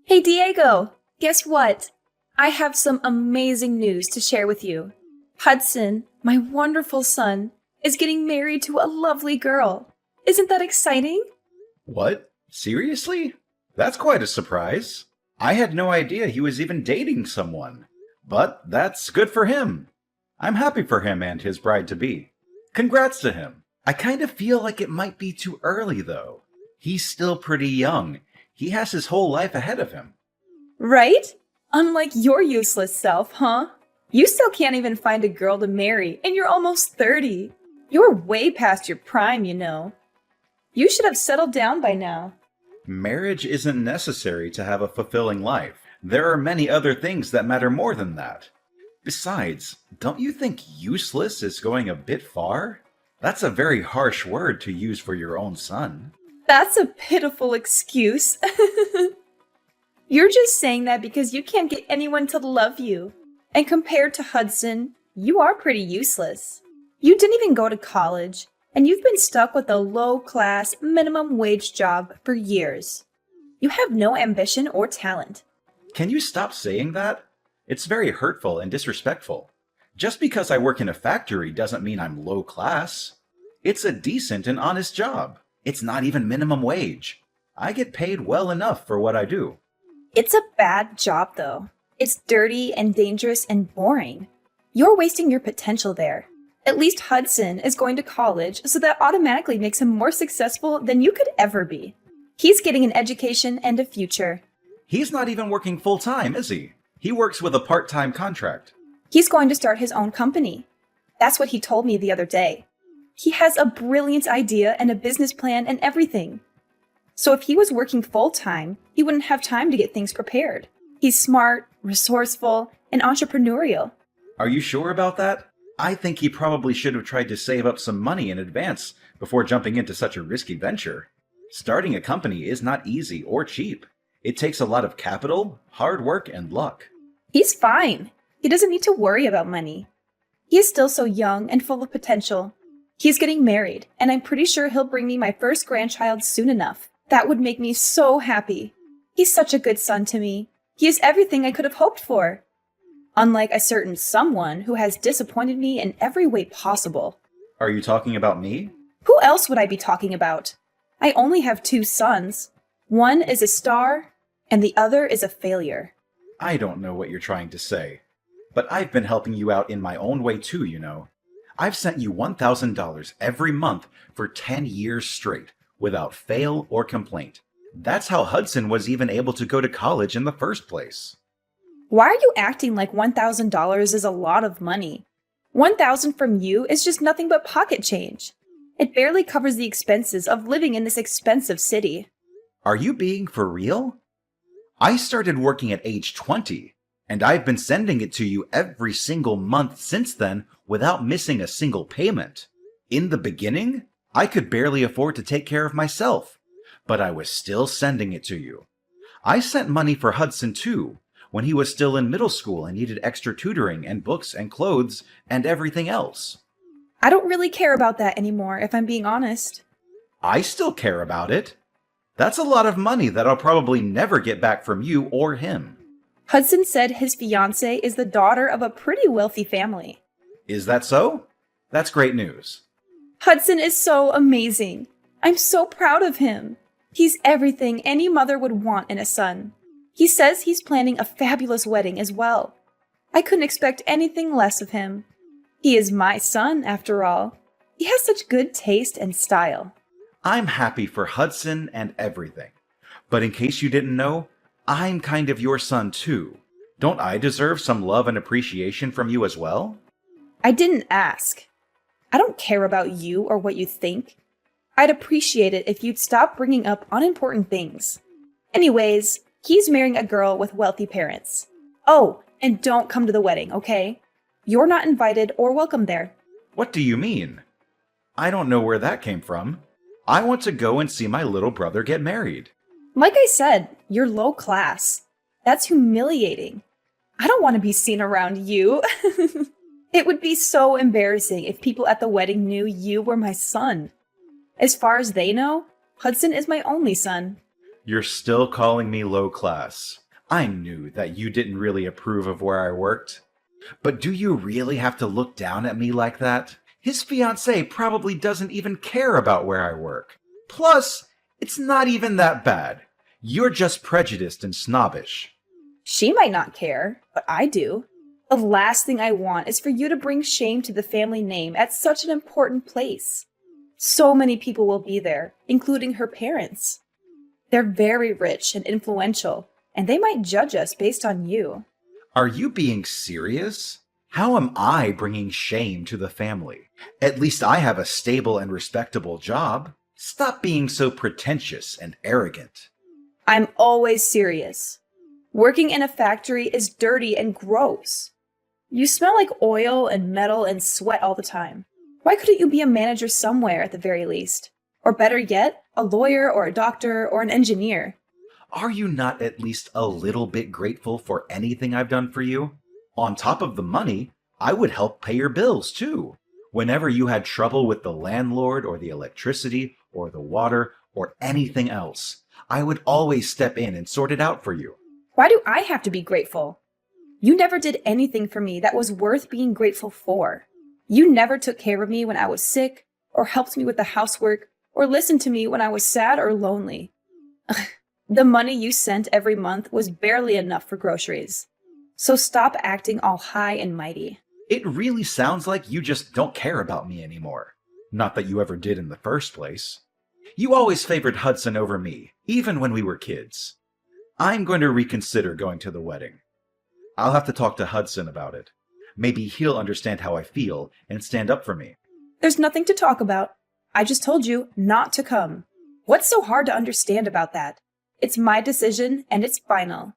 Hey Diego, guess what? I have some amazing news to share with you. Hudson, my wonderful son, is getting married to a lovely girl. Isn't that exciting? What? Seriously? That's quite a surprise. I had no idea he was even dating someone. But that's good for him. I'm happy for him and his bride to be. Congrats to him. I kind of feel like it might be too early, though. He's still pretty young. He has his whole life ahead of him. Right? Unlike your useless self, huh? You still can't even find a girl to marry, and you're almost 30. You're way past your prime, you know. You should have settled down by now. Marriage isn't necessary to have a fulfilling life. There are many other things that matter more than that. Besides, don't you think useless is going a bit far? That's a very harsh word to use for your own son. That's a pitiful excuse. You're just saying that because you can't get anyone to love you. And compared to Hudson, you are pretty useless. You didn't even go to college, and you've been stuck with a low-class, minimum-wage job for years. You have no ambition or talent. Can you stop saying that? It's very hurtful and disrespectful. Just because I work in a factory doesn't mean I'm low class. It's a decent and honest job. It's not even minimum wage. I get paid well enough for what I do. It's a bad job, though. It's dirty and dangerous and boring. You're wasting your potential there. At least Hudson is going to college, so that automatically makes him more successful than you could ever be. He's getting an education and a future. He's not even working full-time, is he? He works with a part-time contract. He's going to start his own company. That's what he told me the other day. He has a brilliant idea and a business plan and everything. So if he was working full-time, he wouldn't have time to get things prepared. He's smart, resourceful, and entrepreneurial. Are you sure about that? I think he probably should have tried to save up some money in advance before jumping into such a risky venture. Starting a company is not easy or cheap. It takes a lot of capital, hard work, and luck. He's fine. He doesn't need to worry about money. He is still so young and full of potential. He's getting married, and I'm pretty sure he'll bring me my first grandchild soon enough. That would make me so happy. He's such a good son to me. He is everything I could have hoped for. Unlike a certain someone who has disappointed me in every way possible. Are you talking about me? Who else would I be talking about? I only have two sons. One is a star, and the other is a failure. I don't know what you're trying to say. But I've been helping you out in my own way too, you know. I've sent you $1,000 every month for 10 years straight, without fail or complaint. That's how Hudson was even able to go to college in the first place. Why are you acting like $1,000 is a lot of money? $1,000 from you is just nothing but pocket change. It barely covers the expenses of living in this expensive city. Are you being for real? I started working at age 20, and I've been sending it to you every single month since then without missing a single payment. In the beginning, I could barely afford to take care of myself, but I was still sending it to you. I sent money for Hudson too, when he was still in middle school and needed extra tutoring and books and clothes and everything else. I don't really care about that anymore, if I'm being honest. I still care about it. That's a lot of money that I'll probably never get back from you or him. Hudson said his fiancée is the daughter of a pretty wealthy family. Is that so? That's great news. Hudson is so amazing. I'm so proud of him. He's everything any mother would want in a son. He says he's planning a fabulous wedding as well. I couldn't expect anything less of him. He is my son, after all. He has such good taste and style. I'm happy for Hudson and everything. But in case you didn't know, I'm kind of your son too. Don't I deserve some love and appreciation from you as well? I didn't ask. I don't care about you or what you think. I'd appreciate it if you'd stop bringing up unimportant things. Anyways, he's marrying a girl with wealthy parents. Oh, and don't come to the wedding, okay? You're not invited or welcome there. What do you mean? I don't know where that came from. I want to go and see my little brother get married. Like I said, you're low class. That's humiliating. I don't want to be seen around you. It would be so embarrassing if people at the wedding knew you were my son. As far as they know, Hudson is my only son. You're still calling me low class. I knew that you didn't really approve of where I worked. But do you really have to look down at me like that? His fiancée probably doesn't even care about where I work. Plus, it's not even that bad. You're just prejudiced and snobbish. She might not care, but I do. The last thing I want is for you to bring shame to the family name at such an important place. So many people will be there, including her parents. They're very rich and influential, and they might judge us based on you. Are you being serious? How am I bringing shame to the family? At least I have a stable and respectable job. Stop being so pretentious and arrogant. I'm always serious. Working in a factory is dirty and gross. You smell like oil and metal and sweat all the time. Why couldn't you be a manager somewhere at the very least? Or better yet, a lawyer or a doctor or an engineer. Are you not at least a little bit grateful for anything I've done for you? On top of the money, I would help pay your bills too. Whenever you had trouble with the landlord or the electricity or the water or anything else, I would always step in and sort it out for you. Why do I have to be grateful? You never did anything for me that was worth being grateful for. You never took care of me when I was sick, or helped me with the housework, or listened to me when I was sad or lonely. The money you sent every month was barely enough for groceries. So stop acting all high and mighty. It really sounds like you just don't care about me anymore. Not that you ever did in the first place. You always favored Hudson over me, even when we were kids. I'm going to reconsider going to the wedding. I'll have to talk to Hudson about it. Maybe he'll understand how I feel and stand up for me. There's nothing to talk about. I just told you not to come. What's so hard to understand about that? It's my decision, and it's final.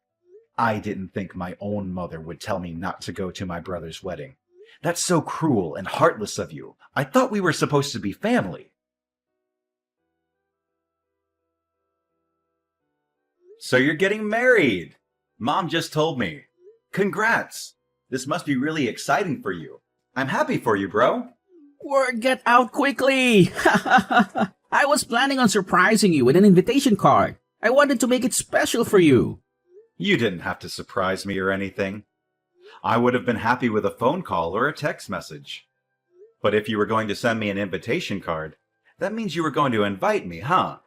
I didn't think my own mother would tell me not to go to my brother's wedding. That's so cruel and heartless of you. I thought we were supposed to be family. So you're getting married. Mom just told me. Congrats. This must be really exciting for you. I'm happy for you, bro. Word get out quickly! I was planning on surprising you with an invitation card. I wanted to make it special for you. You didn't have to surprise me or anything. I would have been happy with a phone call or a text message. But if you were going to send me an invitation card, that means you were going to invite me, huh?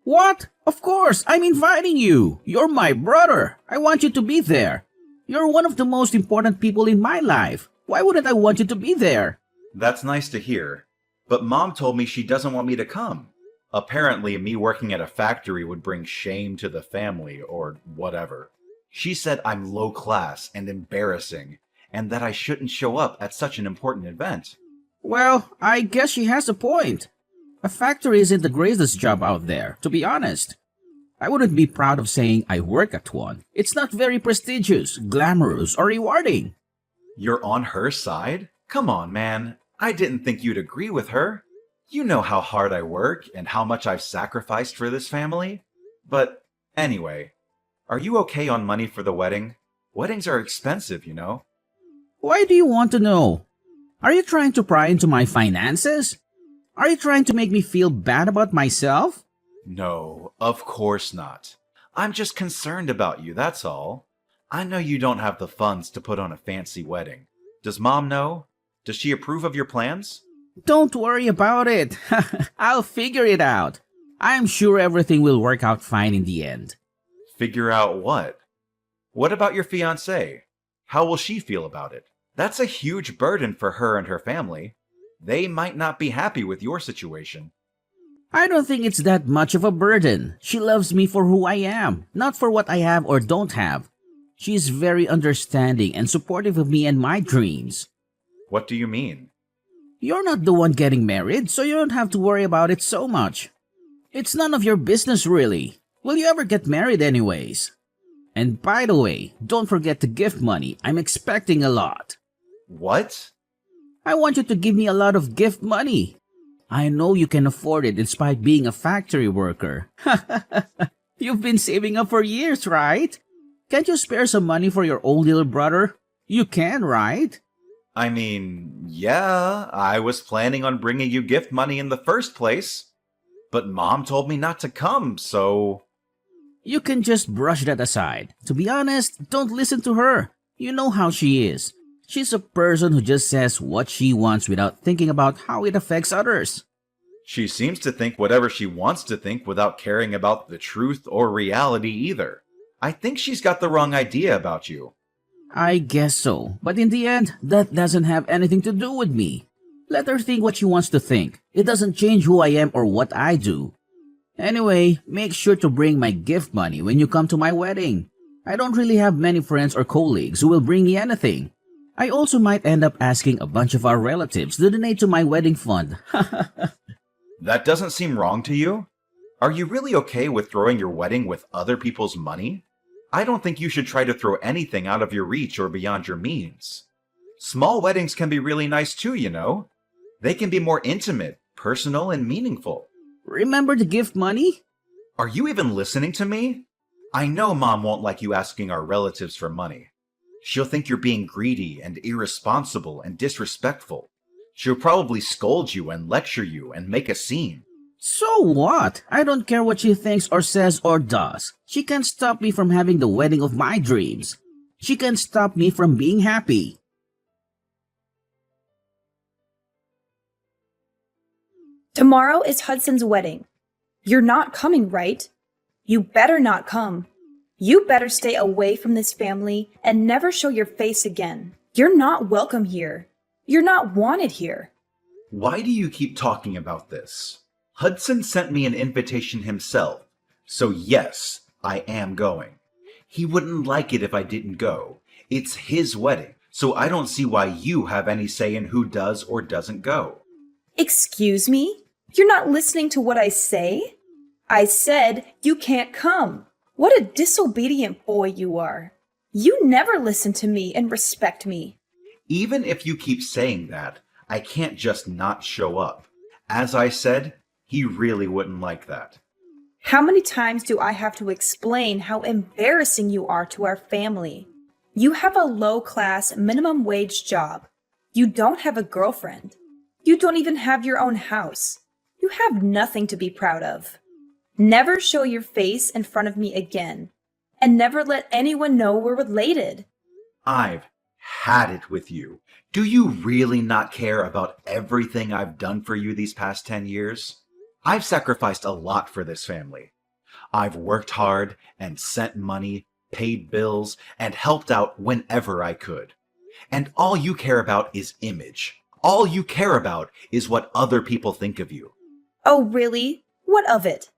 What? Of course, I'm inviting you. You're my brother. I want you to be there. You're one of the most important people in my life. Why wouldn't I want you to be there? That's nice to hear. But Mom told me she doesn't want me to come. Apparently, me working at a factory would bring shame to the family, or whatever. She said I'm low class and embarrassing, and that I shouldn't show up at such an important event. Well, I guess she has a point. A factory isn't the greatest job out there, to be honest. I wouldn't be proud of saying I work at one. It's not very prestigious, glamorous, or rewarding. You're on her side? Come on, man. I didn't think you'd agree with her. You know how hard I work and how much I've sacrificed for this family. But anyway, are you okay on money for the wedding? Weddings are expensive, you know. Why do you want to know? Are you trying to pry into my finances? Are you trying to make me feel bad about myself? No, of course not. I'm just concerned about you, that's all. I know you don't have the funds to put on a fancy wedding. Does Mom know? Does she approve of your plans? Don't worry about it. I'll figure it out. I'm sure everything will work out fine in the end. Figure out what? What about your fiancée? How will she feel about it? That's a huge burden for her and her family. They might not be happy with your situation. I don't think it's that much of a burden. She loves me for who I am, not for what I have or don't have. She's very understanding and supportive of me and my dreams. What do you mean? You're not the one getting married, so you don't have to worry about it so much. It's none of your business, really. Will you ever get married anyways? And by the way, don't forget the gift money. I'm expecting a lot. What? I want you to give me a lot of gift money. I know you can afford it despite being a factory worker. You've been saving up for years, right? Can't you spare some money for your old little brother? You can, right? I mean, yeah, I was planning on bringing you gift money in the first place. But Mom told me not to come, so... You can just brush that aside. To be honest, don't listen to her. You know how she is. She's a person who just says what she wants without thinking about how it affects others. She seems to think whatever she wants to think without caring about the truth or reality either. I think she's got the wrong idea about you. I guess so, but in the end, that doesn't have anything to do with me. Let her think what she wants to think. It doesn't change who I am or what I do. Anyway, make sure to bring my gift money when you come to my wedding. I don't really have many friends or colleagues who will bring me anything. I also might end up asking a bunch of our relatives to donate to my wedding fund. That doesn't seem wrong to you? Are you really okay with throwing your wedding with other people's money? I don't think you should try to throw anything out of your reach or beyond your means. Small weddings can be really nice too, you know. They can be more intimate, personal, and meaningful. Remember the gift money? Are you even listening to me? I know Mom won't like you asking our relatives for money. She'll think you're being greedy and irresponsible and disrespectful. She'll probably scold you and lecture you and make a scene. So what? I don't care what she thinks or says or does. She can't stop me from having the wedding of my dreams. She can't stop me from being happy. Tomorrow is Hudson's wedding. You're not coming, right? You better not come. You better stay away from this family and never show your face again. You're not welcome here. You're not wanted here. Why do you keep talking about this? Hudson sent me an invitation himself, so yes, I am going. He wouldn't like it if I didn't go. It's his wedding, so I don't see why you have any say in who does or doesn't go. Excuse me? You're not listening to what I say? I said you can't come. What a disobedient boy you are. You never listen to me and respect me. Even if you keep saying that, I can't just not show up. As I said, he really wouldn't like that. How many times do I have to explain how embarrassing you are to our family? You have a low-class, minimum-wage job. You don't have a girlfriend. You don't even have your own house. You have nothing to be proud of. Never show your face in front of me again, and never let anyone know we're related. I've had it with you. Do you really not care about everything I've done for you these past 10 years? I've sacrificed a lot for this family. I've worked hard and sent money, paid bills, and helped out whenever I could. And all you care about is image. All you care about is what other people think of you. Oh, really? What of it?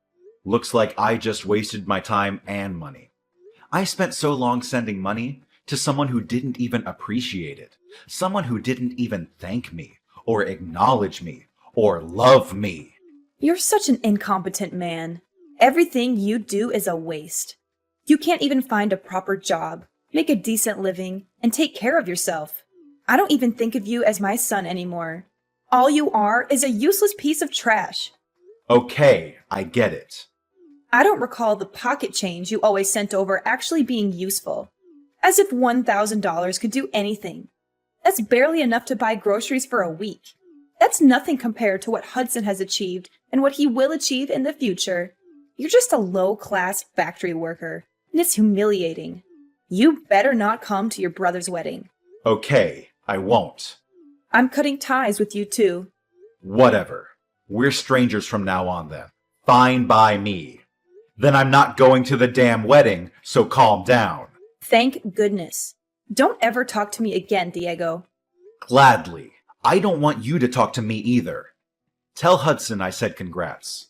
Looks like I just wasted my time and money. I spent so long sending money to someone who didn't even appreciate it. Someone who didn't even thank me, or acknowledge me, or love me. You're such an incompetent man. Everything you do is a waste. You can't even find a proper job, make a decent living, and take care of yourself. I don't even think of you as my son anymore. All you are is a useless piece of trash. Okay, I get it. I don't recall the pocket change you always sent over actually being useful. As if $1,000 could do anything. That's barely enough to buy groceries for a week. That's nothing compared to what Hudson has achieved and what he will achieve in the future. You're just a low-class factory worker, and it's humiliating. You better not come to your brother's wedding. Okay, I won't. I'm cutting ties with you too. Whatever. We're strangers from now on then. Fine by me. Then I'm not going to the damn wedding, so calm down. Thank goodness. Don't ever talk to me again, Diego. Gladly. I don't want you to talk to me either. Tell Hudson I said congrats.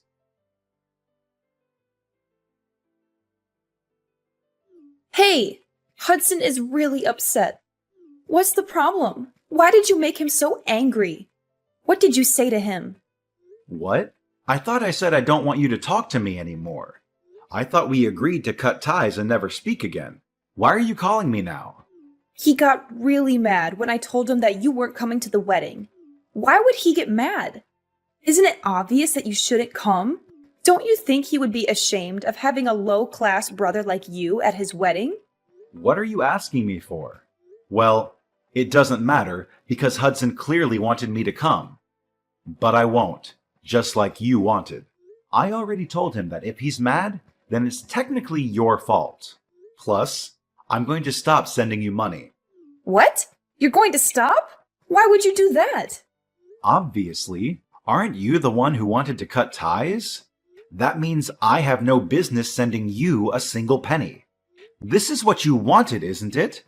Hey! Hudson is really upset. What's the problem? Why did you make him so angry? What did you say to him? What? I thought I said I don't want you to talk to me anymore. I thought we agreed to cut ties and never speak again. Why are you calling me now? He got really mad when I told him that you weren't coming to the wedding. Why would he get mad? Isn't it obvious that you shouldn't come? Don't you think he would be ashamed of having a low-class brother like you at his wedding? What are you asking me for? Well, it doesn't matter because Hudson clearly wanted me to come. But I won't, just like you wanted. I already told him that if he's mad, then it's technically your fault. Plus, I'm going to stop sending you money. What? You're going to stop? Why would you do that? Obviously, aren't you the one who wanted to cut ties? That means I have no business sending you a single penny. This is what you wanted, isn't it?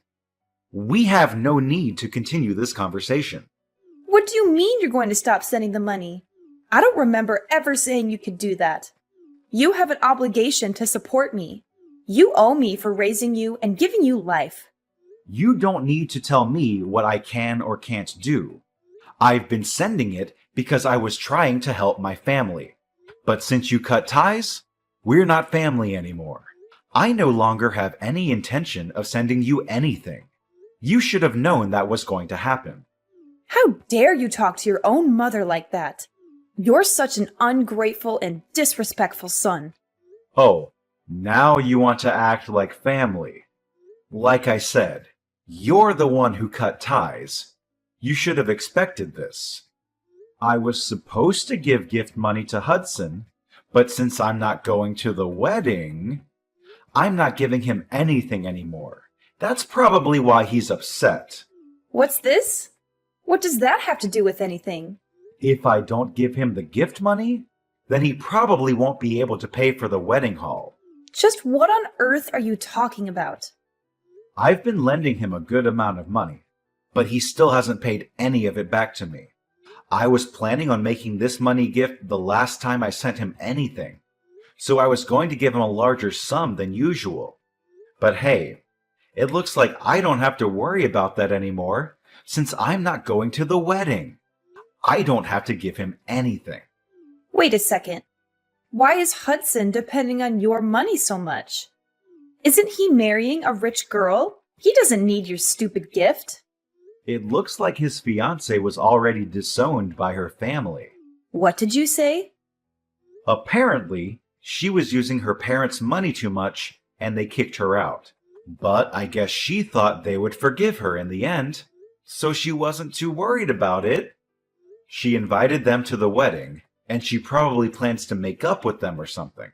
We have no need to continue this conversation. What do you mean you're going to stop sending the money? I don't remember ever saying you could do that. You have an obligation to support me. You owe me for raising you and giving you life. You don't need to tell me what I can or can't do. I've been sending it because I was trying to help my family. But since you cut ties, we're not family anymore. I no longer have any intention of sending you anything. You should have known that was going to happen. How dare you talk to your own mother like that? You're such an ungrateful and disrespectful son. Oh, now you want to act like family. Like I said, you're the one who cut ties. You should have expected this. I was supposed to give gift money to Hudson, but since I'm not going to the wedding, I'm not giving him anything anymore. That's probably why he's upset. What's this? What does that have to do with anything? If I don't give him the gift money, then he probably won't be able to pay for the wedding hall. Just what on earth are you talking about? I've been lending him a good amount of money, but he still hasn't paid any of it back to me. I was planning on making this money gift the last time I sent him anything, so I was going to give him a larger sum than usual. But hey, it looks like I don't have to worry about that anymore, since I'm not going to the wedding. I don't have to give him anything. Wait a second. Why is Hudson depending on your money so much? Isn't he marrying a rich girl? He doesn't need your stupid gift. It looks like his fiancée was already disowned by her family. What did you say? Apparently, she was using her parents' money too much, and they kicked her out. But I guess she thought they would forgive her in the end, so she wasn't too worried about it. She invited them to the wedding, and she probably plans to make up with them or something.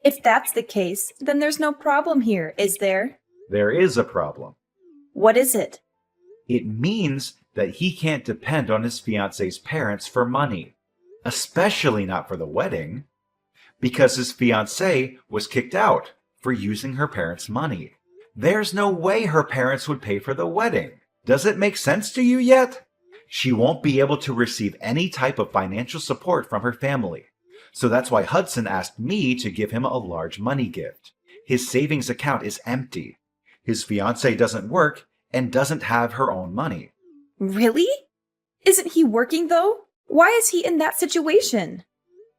If that's the case, then there's no problem here, is there? There is a problem. What is it? It means that he can't depend on his fiancée's parents for money, especially not for the wedding, because his fiancée was kicked out for using her parents' money. There's no way her parents would pay for the wedding. Does it make sense to you yet? She won't be able to receive any type of financial support from her family. So that's why Hudson asked me to give him a large money gift. His savings account is empty. His fiancée doesn't work and doesn't have her own money. Really? Isn't he working, though? Why is he in that situation?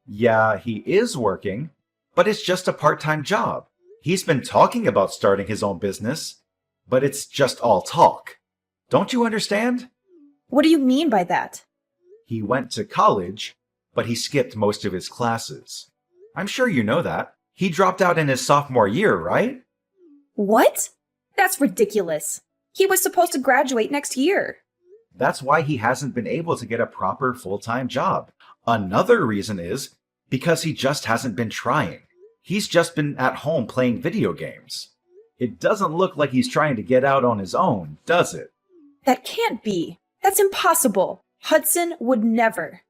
Yeah, he is working, but it's just a part-time job. He's been talking about starting his own business, but it's just all talk. Don't you understand? What do you mean by that? He went to college, but he skipped most of his classes. I'm sure you know that. He dropped out in his sophomore year, right? What? That's ridiculous. He was supposed to graduate next year. That's why he hasn't been able to get a proper full-time job. Another reason is because he just hasn't been trying. He's just been at home playing video games. It doesn't look like he's trying to get out on his own, does it? That can't be. That's impossible. Hudson would never.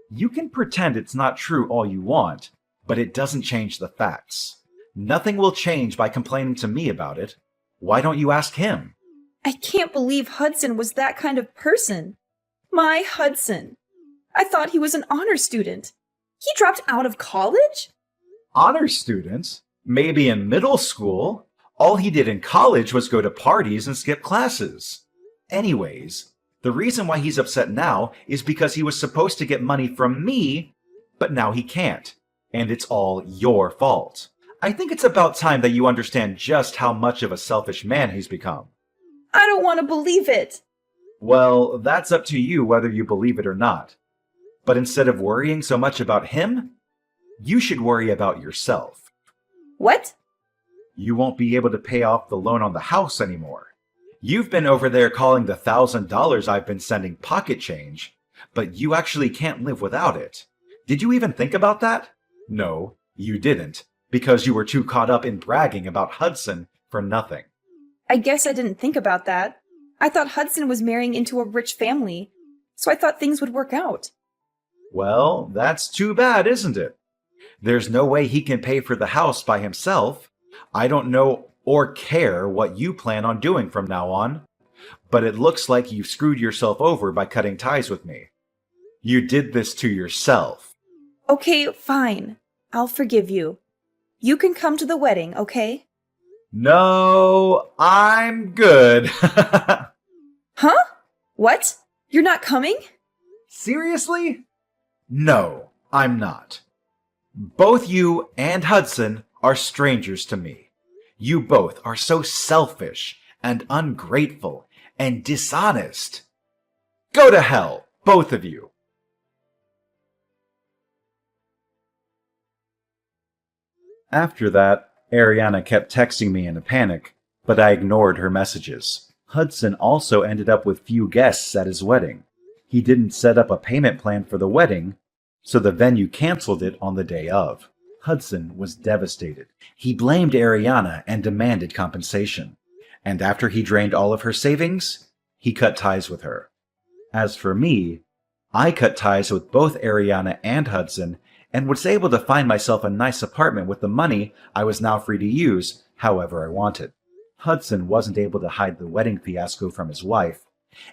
You can pretend it's not true all you want, but it doesn't change the facts. Nothing will change by complaining to me about it. Why don't you ask him? I can't believe Hudson was that kind of person. My Hudson. I thought he was an honor student. He dropped out of college? Honor students? Maybe in middle school. All he did in college was go to parties and skip classes. Anyways, the reason why he's upset now is because he was supposed to get money from me, but now he can't. And it's all your fault. I think it's about time that you understand just how much of a selfish man he's become. I don't want to believe it. Well, that's up to you whether you believe it or not. But instead of worrying so much about him, you should worry about yourself. What? You won't be able to pay off the loan on the house anymore. You've been over there calling the $1,000 I've been sending pocket change, but you actually can't live without it. Did you even think about that? No, you didn't, because you were too caught up in bragging about Hudson for nothing. I guess I didn't think about that. I thought Hudson was marrying into a rich family, so I thought things would work out. Well, that's too bad, isn't it? There's no way he can pay for the house by himself. I don't know or care what you plan on doing from now on, but it looks like you've screwed yourself over by cutting ties with me. You did this to yourself. Okay, fine. I'll forgive you. You can come to the wedding, okay? No, I'm good. Huh? What? You're not coming? Seriously? No, I'm not. Both you and Hudson are strangers to me. You both are so selfish and ungrateful and dishonest. Go to hell, both of you. After that, Ariana kept texting me in a panic, but I ignored her messages. Hudson also ended up with few guests at his wedding. He didn't set up a payment plan for the wedding, so the venue canceled it on the day of. Hudson was devastated. He blamed Ariana and demanded compensation. And after he drained all of her savings, he cut ties with her. As for me, I cut ties with both Ariana and Hudson and was able to find myself a nice apartment with the money I was now free to use however I wanted. Hudson wasn't able to hide the wedding fiasco from his wife,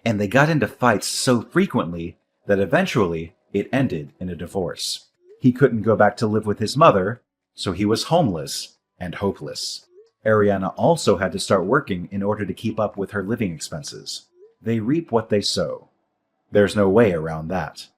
and they got into fights so frequently that eventually it ended in a divorce. He couldn't go back to live with his mother, so he was homeless and hopeless. Ariana also had to start working in order to keep up with her living expenses. They reap what they sow. There's no way around that.